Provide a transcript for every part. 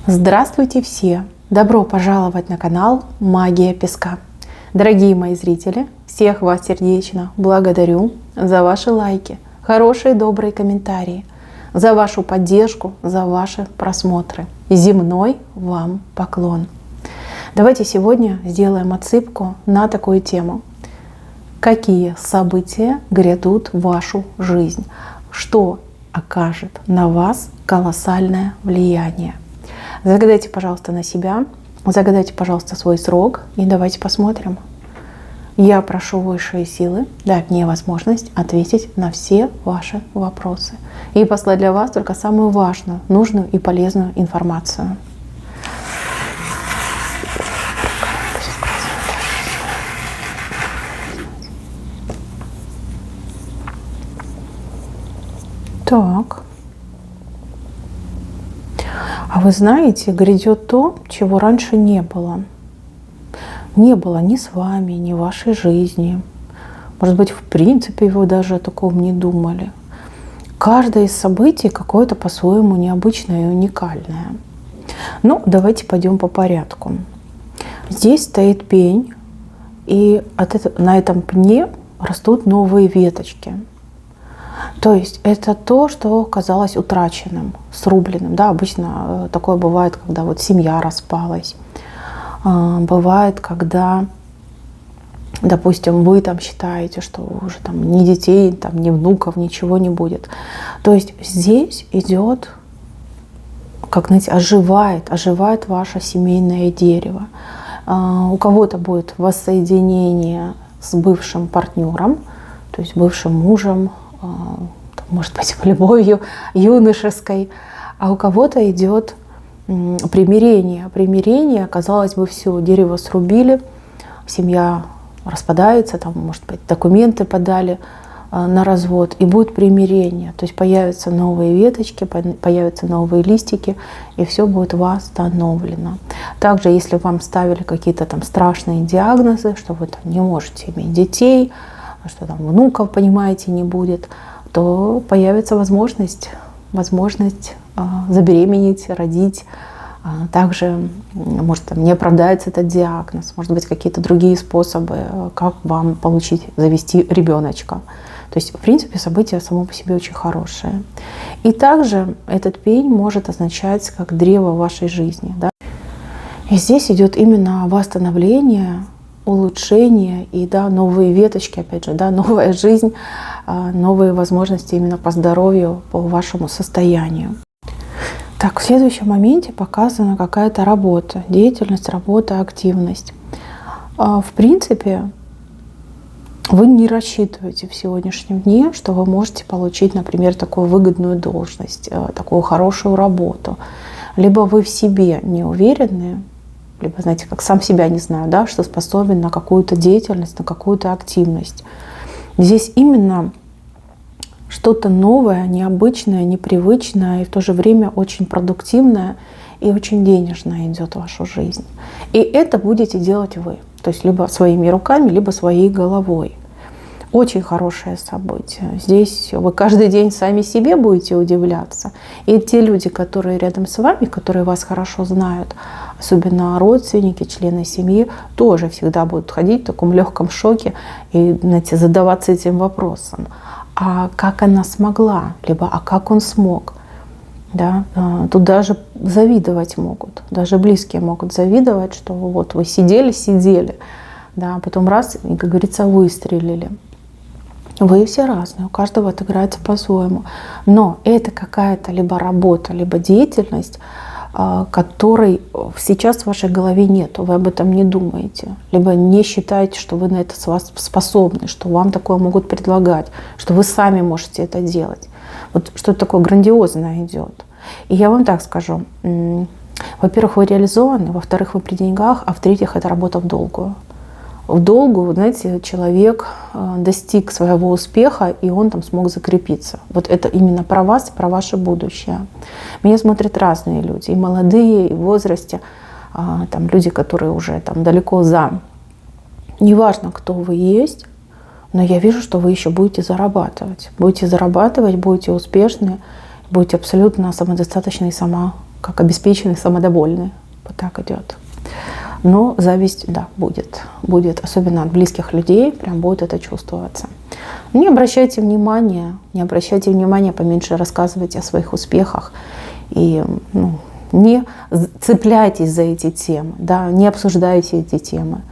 Здравствуйте все! Добро пожаловать на канал Магия Песка. Дорогие мои зрители, всех вас сердечно благодарю за ваши лайки, хорошие добрые комментарии, за вашу поддержку, за ваши просмотры. Земной вам поклон. Давайте сегодня сделаем отсыпку на такую тему. Какие события грядут в вашу жизнь? Что окажет на вас колоссальное влияние? Загадайте, пожалуйста, на себя, загадайте, пожалуйста, свой срок и давайте посмотрим. Я прошу высшие силы дать мне возможность ответить на все ваши вопросы и послать для вас только самую важную, нужную и полезную информацию. Так. А вы знаете, грядет то, чего раньше не было. Не было ни с вами, ни в вашей жизни. Может быть, в принципе, вы даже о таком не думали. Каждое из событий какое-то по-своему необычное и уникальное. Ну, давайте пойдем по порядку. Здесь стоит пень, и на этом пне растут новые веточки. То есть это то, что казалось утраченным, срубленным. Да, обычно такое бывает, когда вот семья распалась. Бывает, когда, допустим, вы там считаете, что уже там ни детей, там, ни внуков, ничего не будет. То есть здесь идет, как, знаете, оживает ваше семейное дерево. У кого-то будет воссоединение с бывшим партнером, то есть бывшим мужем, может быть, любовью юношеской, а у кого-то идет примирение. Примирение, казалось бы, все, дерево срубили, семья распадается, там, может быть, документы подали на развод, и будет примирение. То есть появятся новые веточки, появятся новые листики, и все будет восстановлено. Также, если вам ставили какие-то там страшные диагнозы, что вы там не можете иметь детей, что там внуков, понимаете, не будет, то появится возможность забеременеть, родить. Также, может, там не оправдается этот диагноз, может быть, какие-то другие способы, как вам завести ребеночка. То есть, в принципе, событие само по себе очень хорошее. И также этот пень может означать как древо вашей жизни. Да? И здесь идет именно восстановление, улучшение и, да, новые веточки, опять же, да, новая жизнь, новые возможности именно по здоровью, по вашему состоянию. Так, в следующем моменте показана какая-то работа, деятельность, работа, активность. В принципе, вы не рассчитываете в сегодняшнем дне, что вы можете получить, например, такую выгодную должность, такую хорошую работу. Либо вы в себе не уверены, либо, знаете, как сам себя не знаю, да, что способен на какую-то деятельность, на какую-то активность. Здесь именно что-то новое, необычное, непривычное и в то же время очень продуктивное и очень денежное идет в вашу жизнь. И это будете делать вы, то есть либо своими руками, либо своей головой. Очень хорошее событие. Здесь вы каждый день сами себе будете удивляться. И те люди, которые рядом с вами, которые вас хорошо знают, особенно родственники, члены семьи, тоже всегда будут ходить в таком легком шоке и, знаете, задаваться этим вопросом. А как она смогла? Либо а как он смог? Да? Тут даже завидовать могут. Даже близкие могут завидовать, что вот вы сидели, да, а потом раз, и, как говорится, выстрелили. Вы все разные, у каждого отыграется по-своему. Но это какая-то либо работа, либо деятельность, которой сейчас в вашей голове нет. Вы об этом не думаете. Либо не считаете, что вы на это способны, что вам такое могут предлагать, что вы сами можете это делать. Вот что-то такое грандиозное идет. И я вам так скажу. Во-первых, вы реализованы, во-вторых, вы при деньгах, а в-третьих, это работа в долгую. В долгую, вы знаете, человек достиг своего успеха, и он там смог закрепиться. Вот это именно про вас и про ваше будущее. Меня смотрят разные люди, и молодые, и в возрасте, там люди, которые уже там далеко за. Неважно, кто вы есть, но я вижу, что вы еще будете зарабатывать. Будете зарабатывать, будете успешны, будете абсолютно самодостаточны и как обеспеченный, самодовольный. Вот так идет. Но зависть, да, будет. Будет, особенно от близких людей, прям будет это чувствоваться. Не обращайте внимания, поменьше рассказывайте о своих успехах. И не цепляйтесь за эти темы, да, не обсуждайте эти темы.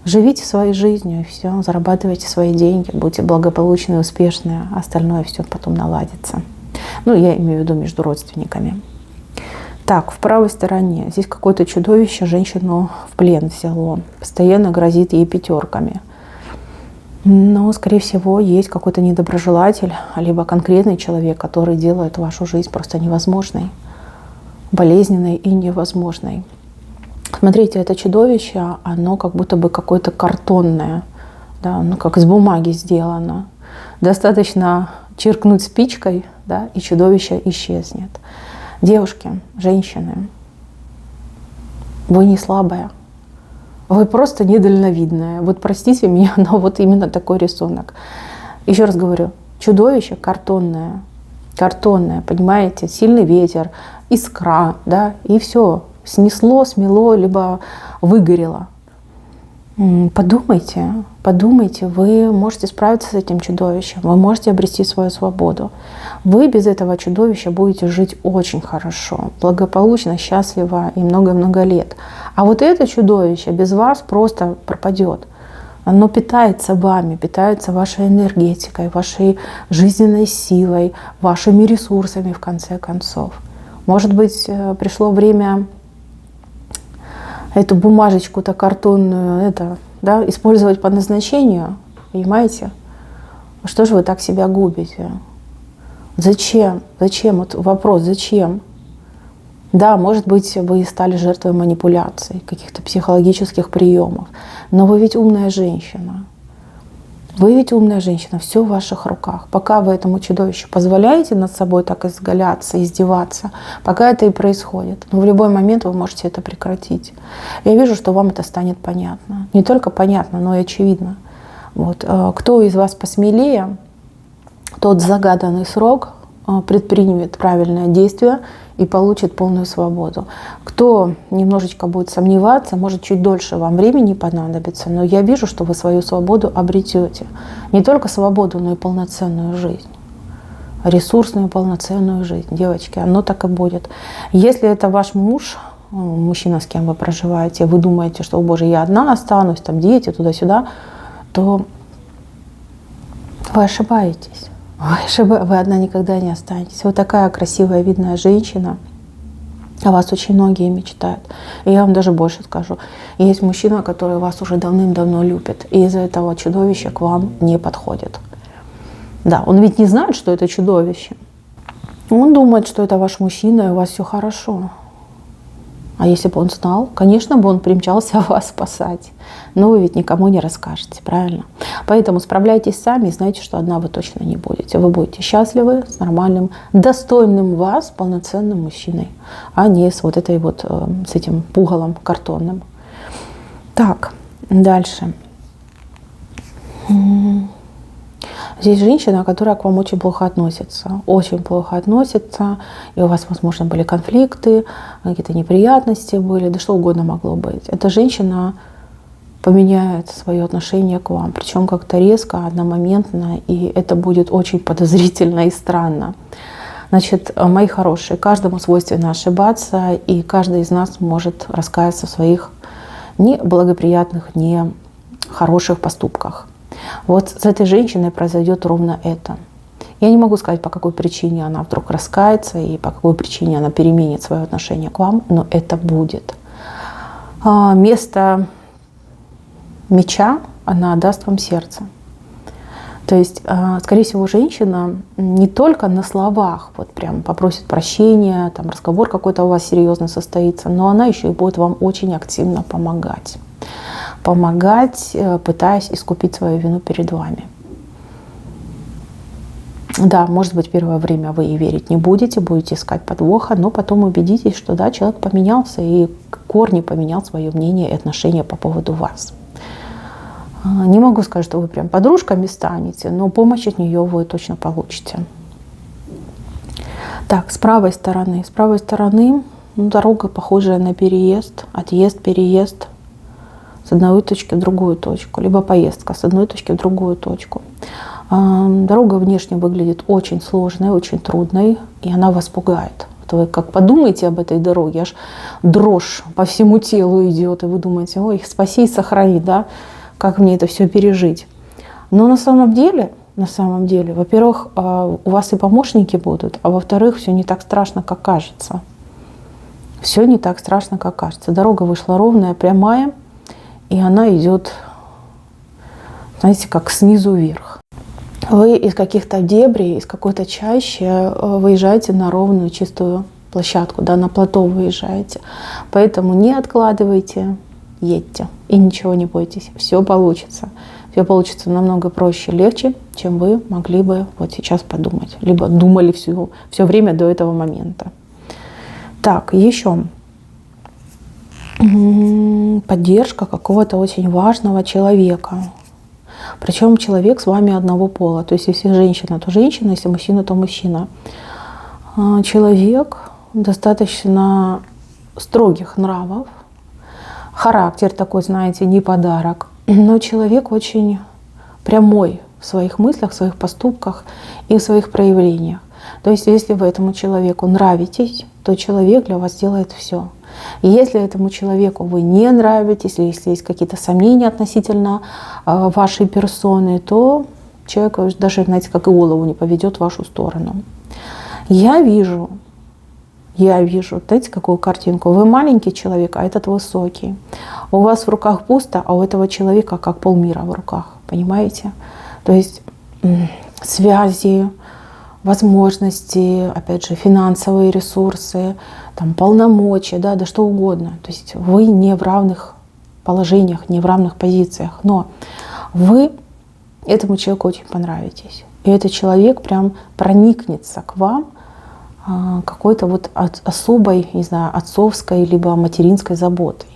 Живите своей жизнью, и все, зарабатывайте свои деньги, будьте благополучны, успешны, остальное все потом наладится. Я имею в виду между родственниками. Так, в правой стороне здесь какое-то чудовище женщину в плен взяло, постоянно грозит ей пятерками. Но, скорее всего, есть какой-то недоброжелатель, либо конкретный человек, который делает вашу жизнь просто невозможной, болезненной и невозможной. Смотрите, это чудовище, оно как будто бы какое-то картонное, да, как из бумаги сделано. Достаточно чиркнуть спичкой, да, и чудовище исчезнет. Девушки, женщины, вы не слабая. Вы просто недальновидная. Вот простите меня, но вот именно такой рисунок. Еще раз говорю, чудовище картонное. Картонное, понимаете? Сильный ветер, искра, да, и все. Снесло, смело, либо выгорело. Подумайте, вы можете справиться с этим чудовищем, вы можете обрести свою свободу. Вы без этого чудовища будете жить очень хорошо, благополучно, счастливо и много-много лет. А вот это чудовище без вас просто пропадет. Оно питается вами, питается вашей энергетикой, вашей жизненной силой, вашими ресурсами в конце концов. Может быть, пришло время эту бумажечку-то картонную использовать по назначению, понимаете? Что же вы так себя губите? Зачем? Вот вопрос, зачем? Да, может быть, вы стали жертвой манипуляций, каких-то психологических приемов, но вы ведь умная женщина. Все в ваших руках. Пока вы этому чудовищу позволяете над собой так изгаляться, издеваться, пока это и происходит. Но в любой момент вы можете это прекратить. Я вижу, что вам это станет понятно. Не только понятно, но и очевидно. Вот. Кто из вас посмелее, тот в загаданный срок предпримет правильное действие и получит полную свободу. Кто немножечко будет сомневаться, может, чуть дольше вам времени понадобится, но я вижу, что вы свою свободу обретете. Не только свободу, но и полноценную жизнь. Ресурсную, полноценную жизнь. Девочки, оно так и будет. Если это ваш муж, мужчина, с кем вы проживаете, вы думаете, что, о боже, я одна останусь, там дети, туда-сюда, то вы ошибаетесь. Вы одна никогда не останетесь. Вы такая красивая, видная женщина. О вас очень многие мечтают. И я вам даже больше скажу. Есть мужчина, который вас уже давным-давно любит. И из-за этого чудовища к вам не подходит. Да, он ведь не знает, что это чудовище. Он думает, что это ваш мужчина, и у вас все хорошо. А если бы он знал, конечно бы он примчался вас спасать. Но вы ведь никому не расскажете, правильно? Поэтому справляйтесь сами и знайте, что одна вы точно не будете. Вы будете счастливы с нормальным, достойным вас, полноценным мужчиной, а не с вот этой вот, с этим пугалом картонным. Так, дальше. Здесь женщина, которая к вам очень плохо относится. Очень плохо относится. И у вас, возможно, были конфликты, какие-то неприятности были, да что угодно могло быть. Эта женщина поменяет свое отношение к вам. Причем как-то резко, одномоментно. И это будет очень подозрительно и странно. Значит, мои хорошие, каждому свойственно ошибаться. И каждый из нас может раскаяться в своих неблагоприятных, нехороших поступках. Вот с этой женщиной произойдет ровно это. Я не могу сказать, по какой причине она вдруг раскается и по какой причине она переменит свое отношение к вам, но это будет. Вместо меча она даст вам сердце. То есть, скорее всего, женщина не только на словах вот прям попросит прощения, там разговор какой-то у вас серьезно состоится, но она еще и будет вам очень активно помогать. Помогать, пытаясь искупить свою вину перед вами. Да, может быть, первое время вы ей верить не будете, будете искать подвоха, но потом убедитесь, что да, человек поменялся и в корне поменял свое мнение и отношение по поводу вас. Не могу сказать, что вы прям подружками станете, но помощь от нее вы точно получите. Так, с правой стороны. С правой стороны Ну, дорога похожая на переезд, отъезд, переезд с одной точки в другую точку, либо поездка с одной точки в другую точку. Дорога внешне выглядит очень сложной, очень трудной, и она вас пугает. Вы как подумаете об этой дороге, аж дрожь по всему телу идет, и вы думаете, ой, спаси и сохрани, да, как мне это все пережить. Но на самом деле, во-первых, у вас и помощники будут, а во-вторых, все не так страшно, как кажется. Все не так страшно, как кажется. Дорога вышла ровная, прямая, и она идет, знаете, как снизу вверх. Вы из каких-то дебрей, из какой-то чащи выезжаете на ровную, чистую площадку, да, на плато выезжаете. Поэтому не откладывайте, едьте и ничего не бойтесь. Все получится. Все получится намного проще, легче, чем вы могли бы вот сейчас подумать. Либо думали все время до этого момента. Так, еще. Поддержка какого-то очень важного человека. Причем человек с вами одного пола. То есть если женщина, то женщина, если мужчина, то мужчина. Человек достаточно строгих нравов. Характер такой, знаете, не подарок. Но человек очень прямой в своих мыслях, в своих поступках и в своих проявлениях. То есть если вы этому человеку нравитесь, то человек для вас делает все. И если этому человеку вы не нравитесь, или если есть какие-то сомнения относительно вашей персоны, то человек даже, знаете, как и голову не поведет в вашу сторону. Я вижу, знаете, какую картинку? Вы маленький человек, а этот высокий. У вас в руках пусто, а у этого человека как полмира в руках, понимаете? То есть связи, возможности, опять же, финансовые ресурсы, там, полномочия, да что угодно. То есть вы не в равных положениях, не в равных позициях, но вы этому человеку очень понравитесь. И этот человек прям проникнется к вам какой-то вот особой, не знаю, отцовской либо материнской заботой.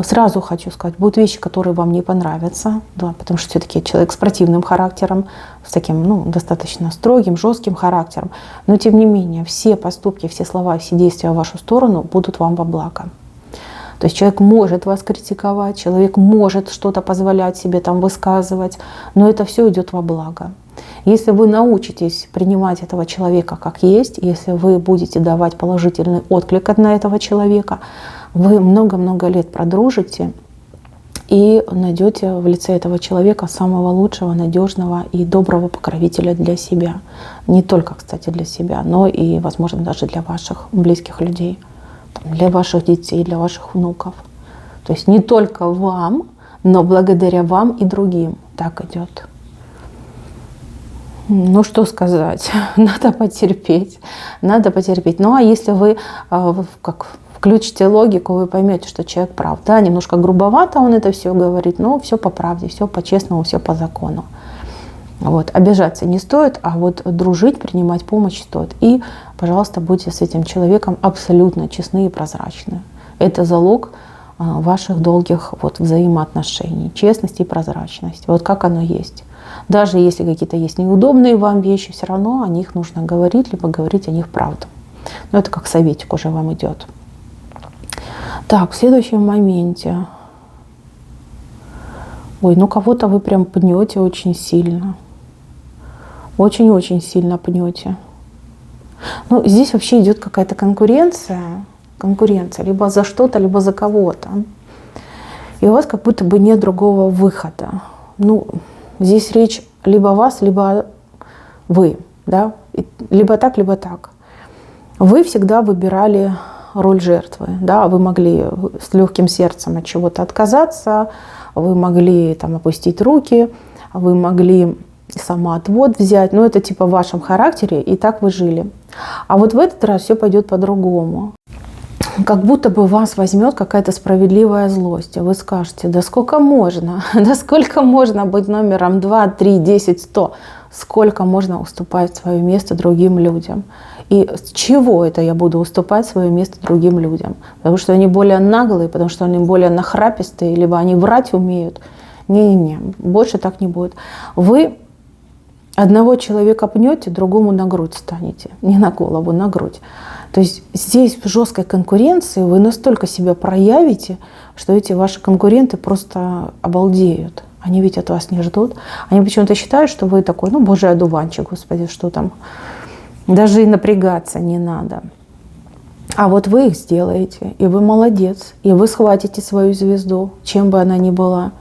Сразу хочу сказать, будут вещи, которые вам не понравятся, да, потому что все-таки человек с противным характером, с таким достаточно строгим, жестким характером. Но тем не менее, все поступки, все слова, все действия в вашу сторону будут вам во благо. То есть человек может вас критиковать, человек может что-то позволять себе там высказывать, но это все идет во благо. Если вы научитесь принимать этого человека как есть, если вы будете давать положительный отклик на этого человека, вы много-много лет продружите и найдете в лице этого человека самого лучшего, надежного и доброго покровителя для себя. Не только, кстати, для себя, но и, возможно, даже для ваших близких людей, для ваших детей, для ваших внуков. То есть не только вам, но благодаря вам и другим. Так идет. Ну, что сказать? Надо потерпеть. Ну, а если вы включите логику, вы поймете, что человек прав. Да, немножко грубовато он это все говорит, но все по правде, все по-честному, все по закону. Вот. Обижаться не стоит, а вот дружить, принимать помощь стоит. И, пожалуйста, будьте с этим человеком абсолютно честны и прозрачны. Это залог ваших долгих взаимоотношений. Честность и прозрачность. Вот как оно есть. Даже если какие-то есть неудобные вам вещи, все равно о них нужно говорить, либо говорить о них правду. Но это как советик уже вам идет. Так, в следующем моменте. Ой, кого-то вы прям пнете очень сильно. Очень-очень сильно пнете. Здесь вообще идет какая-то конкуренция. Либо за что-то, либо за кого-то. И у вас как будто бы нет другого выхода. Здесь речь либо вас, либо вы. Да? Либо так, либо так. Вы всегда выбирали роль жертвы. Да? Вы могли с легким сердцем от чего-то отказаться, вы могли опустить руки, вы могли самоотвод взять. Это типа в вашем характере, и так вы жили. А вот в этот раз все пойдет по-другому. Как будто бы вас возьмет какая-то справедливая злость. И вы скажете, да сколько можно? Да сколько можно быть номером 2, 3, 10, 100? Сколько можно уступать свое место другим людям? И с чего это я буду уступать свое место другим людям? Потому что они более наглые, потому что они более нахрапистые, либо они врать умеют. Не-не-не, больше так не будет. Вы одного человека пнете, другому на грудь станете. Не на голову, на грудь. То есть здесь в жесткой конкуренции вы настолько себя проявите, что эти ваши конкуренты просто обалдеют. Они ведь от вас не ждут. Они почему-то считают, что вы такой, ну, божий одуванчик, господи, что там. Даже и напрягаться не надо. А вот вы их сделаете, и вы молодец, и вы схватите свою звезду, чем бы она ни была.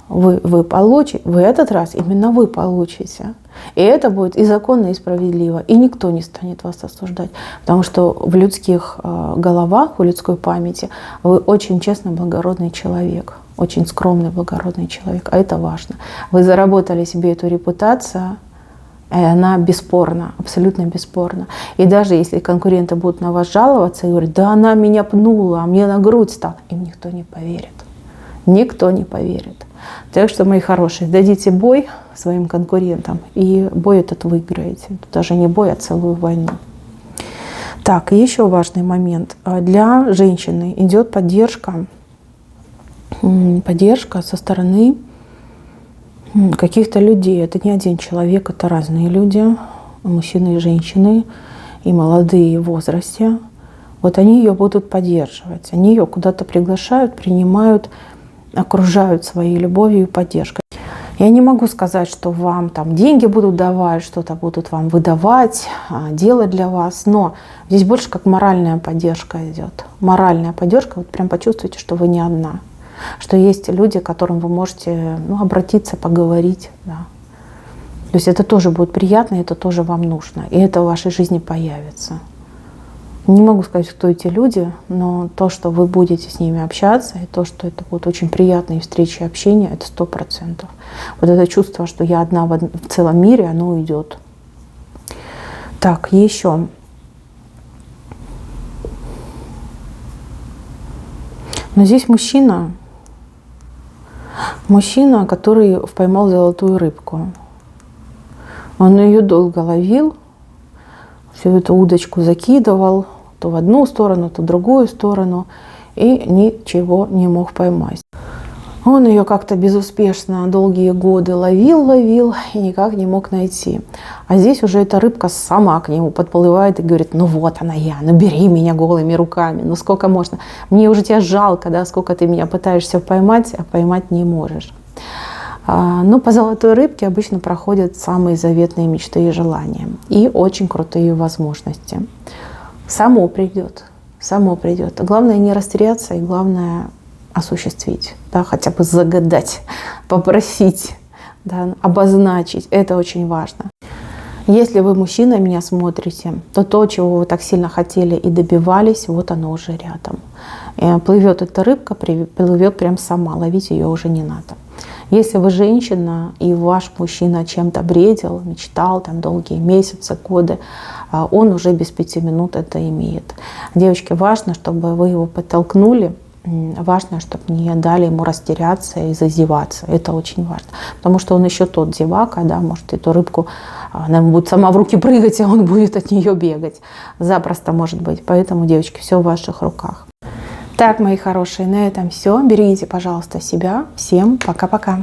Вы получите, в этот раз именно вы получите. И это будет и законно, и справедливо. И никто не станет вас осуждать. Потому что в людских головах, в людской памяти вы очень честный, благородный человек. Очень скромный, благородный человек. А это важно. Вы заработали себе эту репутацию, и она бесспорна, абсолютно бесспорна. И даже если конкуренты будут на вас жаловаться и говорить, да она меня пнула, а мне на грудь стала, им никто не поверит. Никто не поверит. Так что, мои хорошие, дадите бой своим конкурентам, и бой этот выиграете. Это даже не бой, а целую войну. Так, еще важный момент. Для женщины идет поддержка со стороны каких-то людей. Это не один человек, это разные люди, мужчины и женщины, и молодые, и в возрасте. Вот они ее будут поддерживать. Они ее куда-то приглашают, принимают, окружают своей любовью и поддержкой. Я не могу сказать, что вам там деньги будут давать, что-то будут вам выдавать, делать для вас, но здесь больше как моральная поддержка идет. Моральная поддержка, вот прям почувствуйте, что вы не одна. Что есть люди, к которым вы можете обратиться, поговорить. Да. То есть это тоже будет приятно, это тоже вам нужно. И это в вашей жизни появится. Не могу сказать, кто эти люди, но то, что вы будете с ними общаться, и то, что это будут очень приятные встречи и общения, это 100%. Вот это чувство, что я одна в целом мире, оно уйдет. Так, еще. Но здесь мужчина, который поймал золотую рыбку. Он ее долго ловил, всю эту удочку закидывал, то в одну сторону, то в другую сторону, и ничего не мог поймать. Он ее как-то безуспешно долгие годы ловил и никак не мог найти. А здесь уже эта рыбка сама к нему подплывает и говорит, ну вот она я, ну бери меня голыми руками, ну сколько можно, мне уже тебя жалко, да, сколько ты меня пытаешься поймать, а поймать не можешь. Но по золотой рыбке обычно проходят самые заветные мечты и желания. И очень крутые возможности. Само придет. Главное не растеряться и главное осуществить. Да, хотя бы загадать, попросить, да, обозначить. Это очень важно. Если вы, мужчина, меня смотрите, то то, чего вы так сильно хотели и добивались, вот оно уже рядом. И плывет эта рыбка, плывет прям сама, ловить ее уже не надо. Если вы женщина, и ваш мужчина чем-то бредил, мечтал там долгие месяцы, годы, он уже без 5 минут это имеет. Девочки, важно, чтобы вы его подтолкнули, важно, чтобы не дали ему растеряться и зазеваться. Это очень важно. Потому что он еще тот зевака, да, может эту рыбку, она будет сама в руки прыгать, а он будет от нее бегать. Запросто может быть. Поэтому, девочки, все в ваших руках. Так, мои хорошие, на этом все. Берегите, пожалуйста, себя. Всем пока-пока.